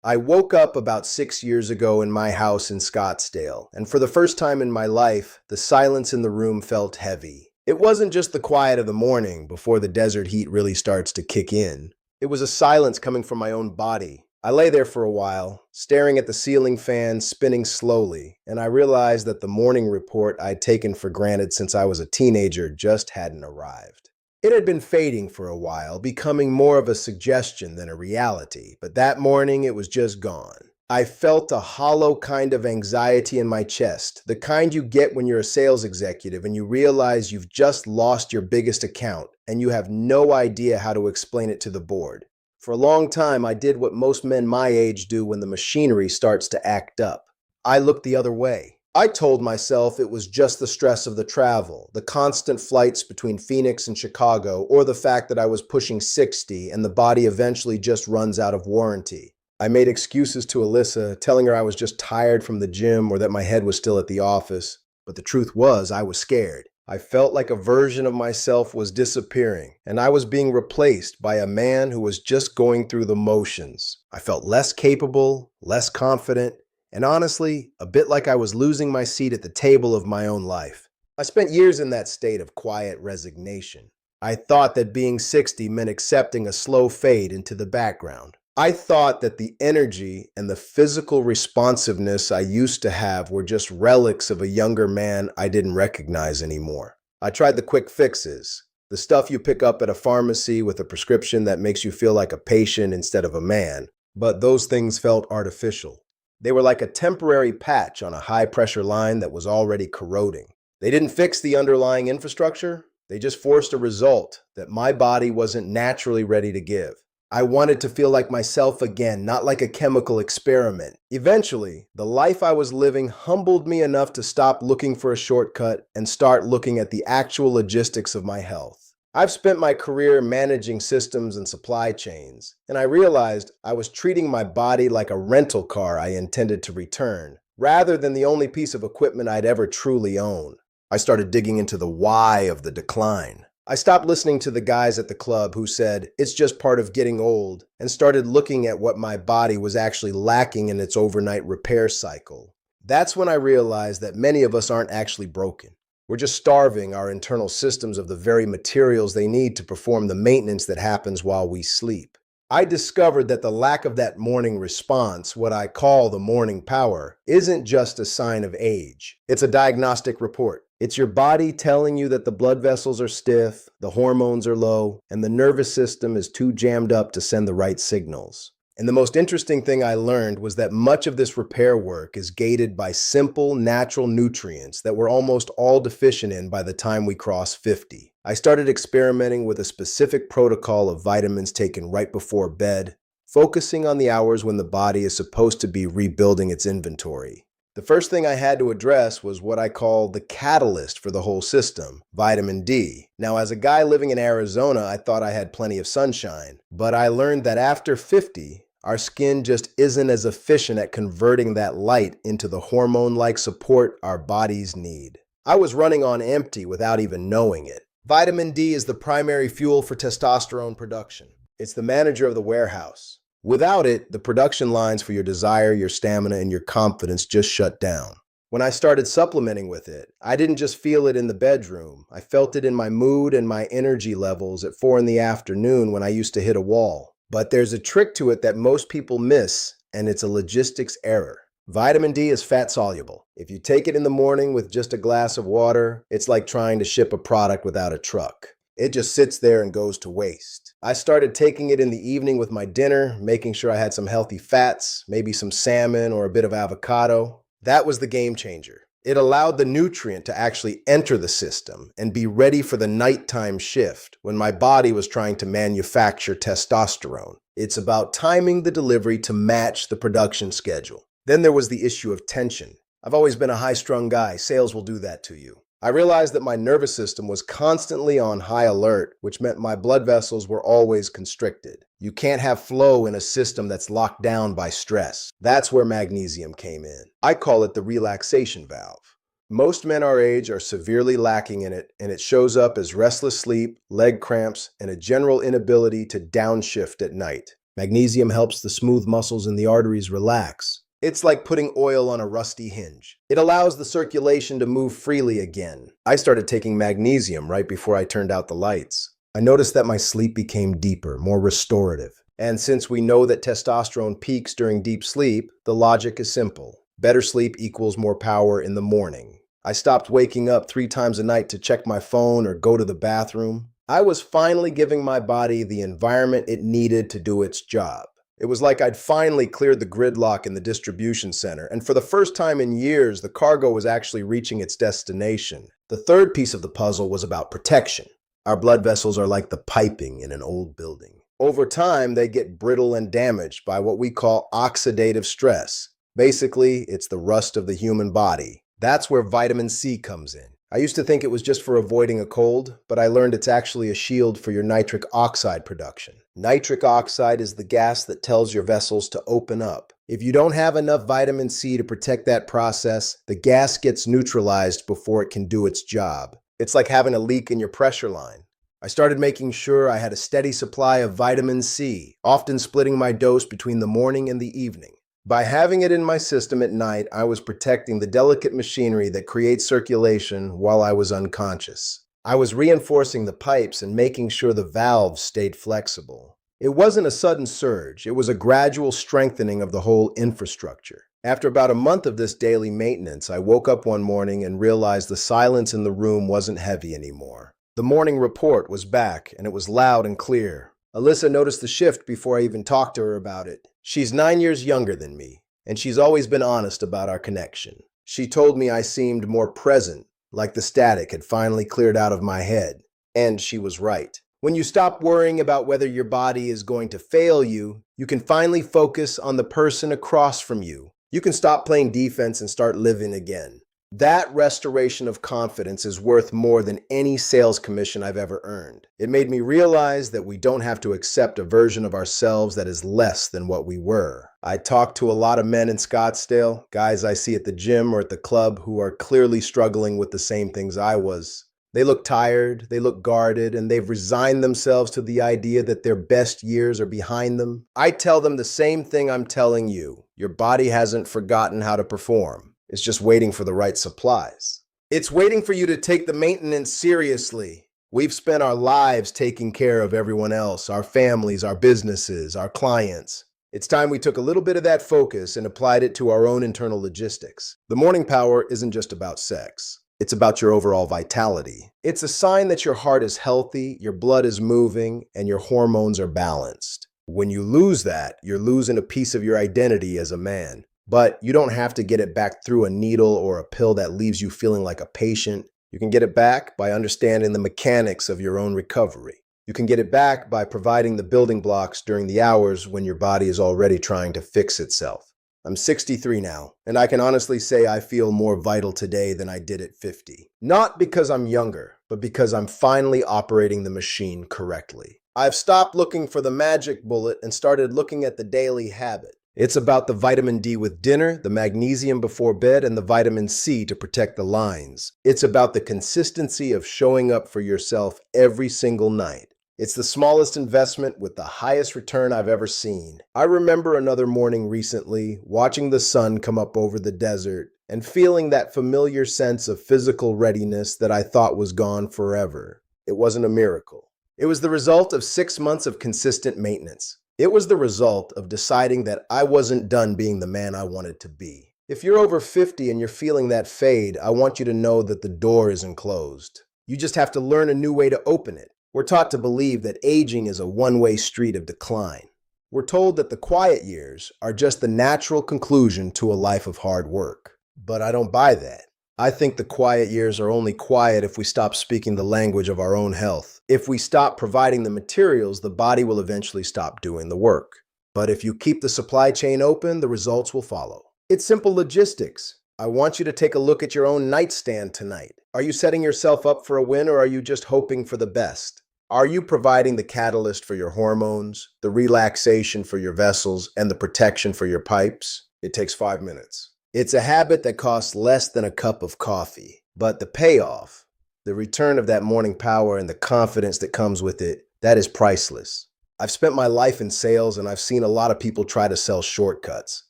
I woke up about 6 years ago in my house in Scottsdale, and for the first time in my life, the silence in the room felt heavy. It wasn't just the quiet of the morning before the desert heat really starts to kick in. It was a silence coming from my own body. I lay there for a while, staring at the ceiling fan spinning slowly, and I realized that the morning report I'd taken for granted since I was a teenager just hadn't arrived. It had been fading for a while, becoming more of a suggestion than a reality, but that morning it was just gone. I felt a hollow kind of anxiety in my chest, the kind you get when you're a sales executive and you realize you've just lost your biggest account and you have no idea how to explain it to the board. For a long time, I did what most men my age do when the machinery starts to act up. I looked the other way. I told myself it was just the stress of the travel, the constant flights between Phoenix and Chicago, or the fact that I was pushing 60 and the body eventually just runs out of warranty. I made excuses to Alyssa, telling her I was just tired from the gym or that my head was still at the office. But the truth was, I was scared. I felt like a version of myself was disappearing, and I was being replaced by a man who was just going through the motions. I felt less capable, less confident, and honestly, a bit like I was losing my seat at the table of my own life. I spent years in that state of quiet resignation. I thought that being 60 meant accepting a slow fade into the background. I thought that the energy and the physical responsiveness I used to have were just relics of a younger man I didn't recognize anymore. I tried the quick fixes, the stuff you pick up at a pharmacy with a prescription that makes you feel like a patient instead of a man, but those things felt artificial. They were like a temporary patch on a high-pressure line that was already corroding. They didn't fix the underlying infrastructure. They just forced a result that my body wasn't naturally ready to give. I wanted to feel like myself again, not like a chemical experiment. Eventually, the life I was living humbled me enough to stop looking for a shortcut and start looking at the actual logistics of my health. I've spent my career managing systems and supply chains, and I realized I was treating my body like a rental car I intended to return, rather than the only piece of equipment I'd ever truly own. I started digging into the why of the decline. I stopped listening to the guys at the club who said, "It's just part of getting old," and started looking at what my body was actually lacking in its overnight repair cycle. That's when I realized that many of us aren't actually broken. We're just starving our internal systems of the very materials they need to perform the maintenance that happens while we sleep. I discovered that the lack of that morning response, what I call the morning power, isn't just a sign of age. It's a diagnostic report. It's your body telling you that the blood vessels are stiff, the hormones are low, and the nervous system is too jammed up to send the right signals. And the most interesting thing I learned was that much of this repair work is gated by simple, natural nutrients that we're almost all deficient in by the time we cross 50. I started experimenting with a specific protocol of vitamins taken right before bed, focusing on the hours when the body is supposed to be rebuilding its inventory. The first thing I had to address was what I call the catalyst for the whole system, vitamin D. Now, as a guy living in Arizona, I thought I had plenty of sunshine, but I learned that after 50, our skin just isn't as efficient at converting that light into the hormone-like support our bodies need. I was running on empty without even knowing it. Vitamin D is the primary fuel for testosterone production. It's the manager of the warehouse. Without it, the production lines for your desire, your stamina, and your confidence just shut down. When I started supplementing with it, I didn't just feel it in the bedroom. I felt it in my mood and my energy levels at 4 in the afternoon when I used to hit a wall. But there's a trick to it that most people miss, and it's a logistics error. Vitamin D is fat soluble. If you take it in the morning with just a glass of water, it's like trying to ship a product without a truck. It just sits there and goes to waste. I started taking it in the evening with my dinner, making sure I had some healthy fats, maybe some salmon or a bit of avocado. That was the game changer. It allowed the nutrient to actually enter the system and be ready for the nighttime shift when my body was trying to manufacture testosterone. It's about timing the delivery to match the production schedule. Then there was the issue of tension. I've always been a high-strung guy. Sales will do that to you. I realized that my nervous system was constantly on high alert, which meant my blood vessels were always constricted. You can't have flow in a system that's locked down by stress. That's where magnesium came in. I call it the relaxation valve. Most men our age are severely lacking in it, and it shows up as restless sleep, leg cramps, and a general inability to downshift at night. Magnesium helps the smooth muscles in the arteries relax. It's like putting oil on a rusty hinge. It allows the circulation to move freely again. I started taking magnesium right before I turned out the lights. I noticed that my sleep became deeper, more restorative. And since we know that testosterone peaks during deep sleep, the logic is simple. Better sleep equals more power in the morning. I stopped waking up 3 times a night to check my phone or go to the bathroom. I was finally giving my body the environment it needed to do its job. It was like I'd finally cleared the gridlock in the distribution center, and for the first time in years, the cargo was actually reaching its destination. The third piece of the puzzle was about protection. Our blood vessels are like the piping in an old building. Over time, they get brittle and damaged by what we call oxidative stress. Basically, it's the rust of the human body. That's where vitamin C comes in. I used to think it was just for avoiding a cold, but I learned it's actually a shield for your nitric oxide production. Nitric oxide is the gas that tells your vessels to open up. If you don't have enough vitamin C to protect that process, the gas gets neutralized before it can do its job. It's like having a leak in your pressure line. I started making sure I had a steady supply of vitamin C, often splitting my dose between the morning and the evening. By having it in my system at night, I was protecting the delicate machinery that creates circulation while I was unconscious. I was reinforcing the pipes and making sure the valves stayed flexible. It wasn't a sudden surge, it was a gradual strengthening of the whole infrastructure. After about a month of this daily maintenance, I woke up one morning and realized the silence in the room wasn't heavy anymore. The morning report was back, and it was loud and clear. Alyssa noticed the shift before I even talked to her about it. She's 9 years younger than me, and she's always been honest about our connection. She told me I seemed more present, like the static had finally cleared out of my head. And she was right. When you stop worrying about whether your body is going to fail you, you can finally focus on the person across from you. You can stop playing defense and start living again. That restoration of confidence is worth more than any sales commission I've ever earned. It made me realize that we don't have to accept a version of ourselves that is less than what we were. I talk to a lot of men in Scottsdale, guys I see at the gym or at the club who are clearly struggling with the same things I was. They look tired, they look guarded, and they've resigned themselves to the idea that their best years are behind them. I tell them the same thing I'm telling you. Your body hasn't forgotten how to perform. It's just waiting for the right supplies. It's waiting for you to take the maintenance seriously. We've spent our lives taking care of everyone else, our families, our businesses, our clients. It's time we took a little bit of that focus and applied it to our own internal logistics. The morning power isn't just about sex. It's about your overall vitality. It's a sign that your heart is healthy, your blood is moving, and your hormones are balanced. When you lose that, you're losing a piece of your identity as a man. But you don't have to get it back through a needle or a pill that leaves you feeling like a patient. You can get it back by understanding the mechanics of your own recovery. You can get it back by providing the building blocks during the hours when your body is already trying to fix itself. I'm 63 now, and I can honestly say I feel more vital today than I did at 50. Not because I'm younger, but because I'm finally operating the machine correctly. I've stopped looking for the magic bullet and started looking at the daily habit. It's about the vitamin D with dinner, the magnesium before bed, and the vitamin C to protect the lines. It's about the consistency of showing up for yourself every single night. It's the smallest investment with the highest return I've ever seen. I remember another morning recently, watching the sun come up over the desert and feeling that familiar sense of physical readiness that I thought was gone forever. It wasn't a miracle. It was the result of 6 months of consistent maintenance. It was the result of deciding that I wasn't done being the man I wanted to be. If you're over 50 and you're feeling that fade, I want you to know that the door isn't closed. You just have to learn a new way to open it. We're taught to believe that aging is a one-way street of decline. We're told that the quiet years are just the natural conclusion to a life of hard work. But I don't buy that. I think the quiet years are only quiet if we stop speaking the language of our own health. If we stop providing the materials, the body will eventually stop doing the work. But if you keep the supply chain open, the results will follow. It's simple logistics. I want you to take a look at your own nightstand tonight. Are you setting yourself up for a win, or are you just hoping for the best? Are you providing the catalyst for your hormones, the relaxation for your vessels, and the protection for your pipes? It takes 5 minutes. It's a habit that costs less than a cup of coffee, but the payoff, the return of that morning power and the confidence that comes with it, that is priceless. I've spent my life in sales and I've seen a lot of people try to sell shortcuts.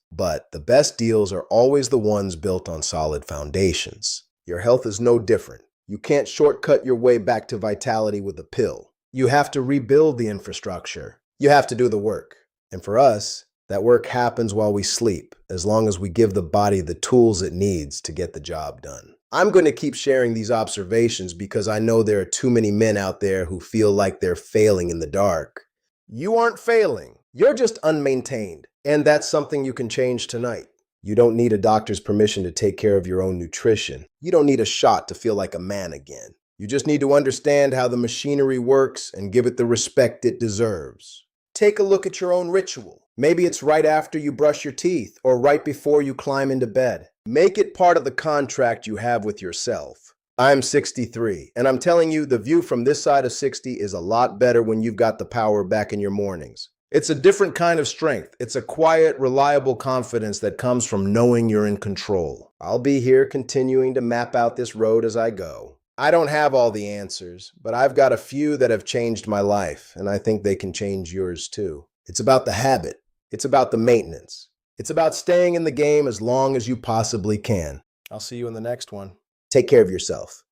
But the best deals are always the ones built on solid foundations. Your health is no different. You can't shortcut your way back to vitality with a pill. You have to rebuild the infrastructure. You have to do the work. And for us, that work happens while we sleep, as long as we give the body the tools it needs to get the job done. I'm going to keep sharing these observations because I know there are too many men out there who feel like they're failing in the dark. You aren't failing. You're just unmaintained. And that's something you can change tonight. You don't need a doctor's permission to take care of your own nutrition. You don't need a shot to feel like a man again. You just need to understand how the machinery works and give it the respect it deserves. Take a look at your own ritual. Maybe it's right after you brush your teeth or right before you climb into bed. Make it part of the contract you have with yourself. I'm 63, and I'm telling you, the view from this side of 60 is a lot better when you've got the power back in your mornings. It's a different kind of strength. It's a quiet, reliable confidence that comes from knowing you're in control. I'll be here continuing to map out this road as I go. I don't have all the answers, but I've got a few that have changed my life, and I think they can change yours too. It's about the habit. It's about the maintenance. It's about staying in the game as long as you possibly can. I'll see you in the next one. Take care of yourself.